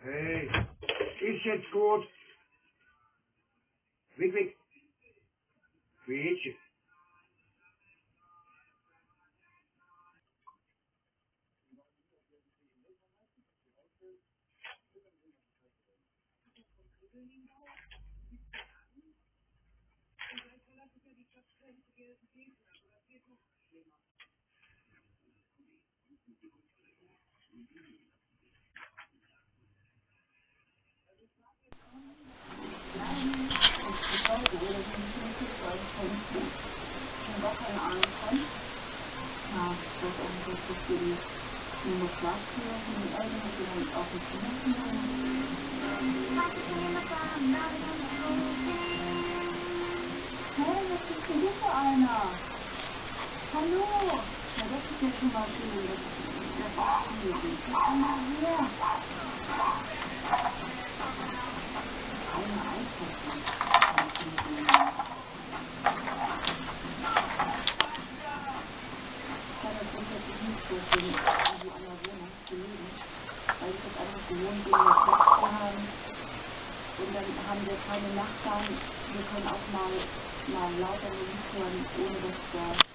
Hey, ist jetzt gut. Weg, weg. Mädchen. Gar keine Ahnung von. Ja, das ist auch so für die Schlafzimmer von den Eltern, die dann auf dem Zimmer sind. Hey, was ist denn hier für einer? Hallo! Ja, das ist ja schon mal schön, dass das auch hier ist. Komm mal her! Eine Einschätzung. Ich kann mir grundsätzlich nicht vorstellen, irgendwo an der Wohnung zu leben, weil ich das einfach gewohnt bin, eine Platz zu haben. Und dann haben wir keine Nachbarn. Wir können auch mal lauter Musik hören, ohne dass da